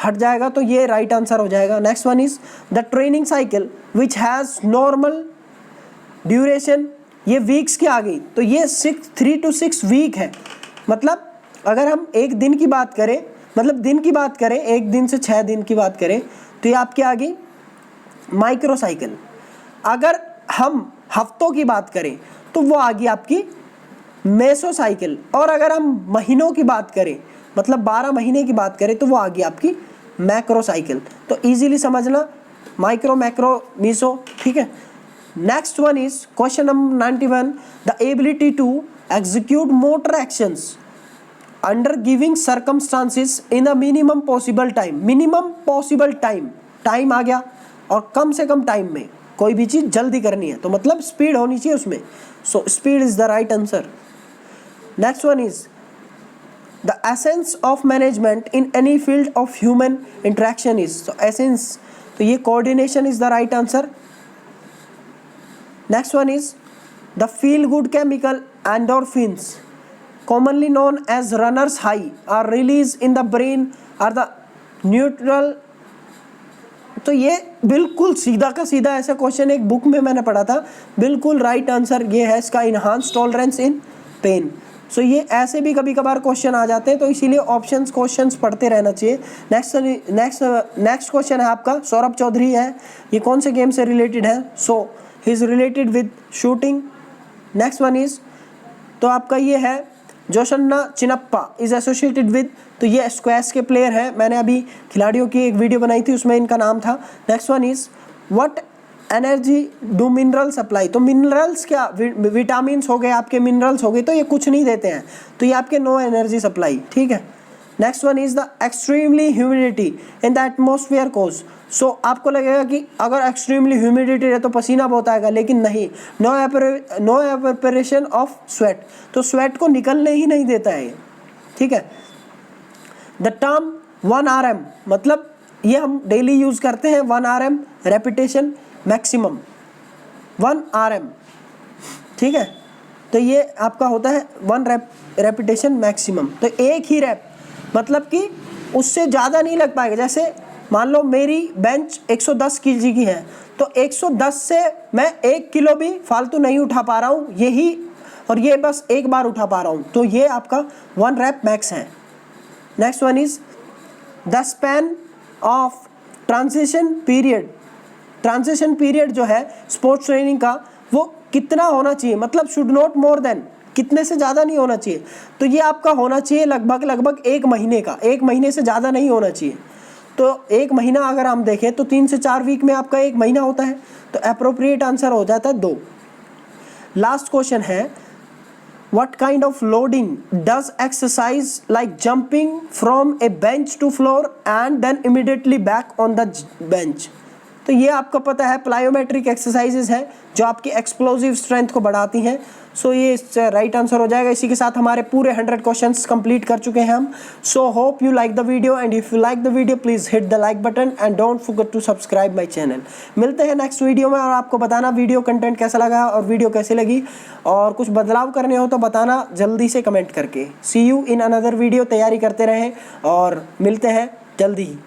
हट जाएगा, तो ये राइट आंसर हो जाएगा। Next one is the training cycle which has normal duration, ये वीक्स की आ गई, तो ये 3 to 6 वीक है। मतलब अगर हम एक दिन की बात करें, मतलब दिन की बात करें, 1 दिन से 6 दिन की बात करें, तो ये आपकी आ गई माइक्रो साइकिल। अगर हम हफ्तों की बात करें तो वो आ गई आपकी मेसो साइकिल, और अगर हम महीनों की बात करें, मतलब 12 महीने की बात करें, तो वो आ गई आपकी मैक्रो साइकिल। तो इजीली समझना माइक्रो, मैक्रो, मीसो, ठीक है। Next one is question number 91, the ability to execute motor actions under giving circumstances in the minimum possible time. Minimum possible time आ गया, और कम से कम टाइम में कोई भी चीज़ जल्दी करनी है, तो मतलब स्पीड होनी चाहिए उसमें, so speed is the right answer. Next one is the essence of management in any field of human interaction is, तो एसेंस, तो ये coordination is the right answer. Next one is the feel good chemical endorphins commonly known as runner's high are released in the brain are the neutral, तो ये बिल्कुल सीधा का सीधा ऐसा क्वेश्चन एक बुक में मैंने पढ़ा था, बिल्कुल राइट आंसर ये है इसका, इनहांस टॉलरेंस इन पेन। सो ये ऐसे भी कभी कभार क्वेश्चन आ जाते हैं, तो इसीलिए ऑप्शंस क्वेश्चंस पढ़ते रहना चाहिए। नेक्स्ट क्वेश्चन है आपका, सौरभ चौधरी है, ये कौन से गेम से रिलेटेड है, so he is related with shooting. Next one is, तो आपका ये है Joshna Chinappa is associated with, तो ये स्क्वैश के प्लेयर है, मैंने अभी खिलाड़ियों की एक वीडियो बनाई थी, उसमें इनका नाम था। Next one is what energy do mineral supply, तो मिनरल्स क्या, विटामिन्स हो गए आपके, मिनरल्स हो गए, तो ये कुछ नहीं देते हैं, तो ये आपके नो एनर्जी सप्लाई, ठीक है। Next one is the extremely humidity in the atmosphere cause, so आपको लगेगा कि अगर एक्सट्रीमली ह्यूमिडिटी है तो पसीना बहुत आएगा, लेकिन नहीं, नो एवेपोरेशन ऑफ स्वेट, तो स्वेट को निकलने ही नहीं देता है ये, ठीक है। द टर्म 1 RM, मतलब ये हम डेली यूज करते हैं, 1 RM रेपिटेशन मैक्सिमम, 1 RM, ठीक है, तो ये आपका होता है 1 रेपिटेशन मैक्सिमम, तो एक ही रैप, मतलब कि उससे ज़्यादा नहीं लग पाएगा। जैसे मान लो मेरी बेंच 110 kg की है, तो 110 से मैं 1 किलो भी फालतू नहीं उठा पा रहा हूँ, यही, और ये बस एक बार उठा पा रहा हूँ, तो ये आपका 1 रैप मैक्स है। Next one is the span of transition period, transition period जो है स्पोर्ट्स ट्रेनिंग का, वो कितना होना चाहिए, मतलब शुड नॉट मोर देन, कितने से ज़्यादा नहीं होना चाहिए। तो ये आपका होना चाहिए लगभग 1 महीने का, 1 महीने से ज़्यादा नहीं होना चाहिए। तो 1 महीना अगर हम देखें तो 3 से 4 वीक में आपका 1 महीना होता है, तो अप्रोप्रिएट आंसर हो जाता है 2। लास्ट क्वेश्चन है, what kind of loading does exercise like jumping from a bench to floor and then immediately back on the bench. तो ये आपको पता है प्लायोमेट्रिक एक्सरसाइजेज है जो आपकी एक्सप्लोजिव स्ट्रेंथ को बढ़ाती हैं। सो ये राइट आंसर हो जाएगा। इसी के साथ हमारे पूरे 100 क्वेश्चंस कंप्लीट कर चुके हैं हम। So hope you like the video, and if you like the video please hit the like button and don't forget to subscribe my channel. मिलते हैं नेक्स्ट वीडियो में, और आपको बताना वीडियो कंटेंट कैसा लगा और वीडियो कैसी लगी, और कुछ बदलाव करने हो तो बताना जल्दी से कमेंट करके। सी यू इन अनदर वीडियो। तैयारी करते रहें और मिलते हैं जल्दी ही।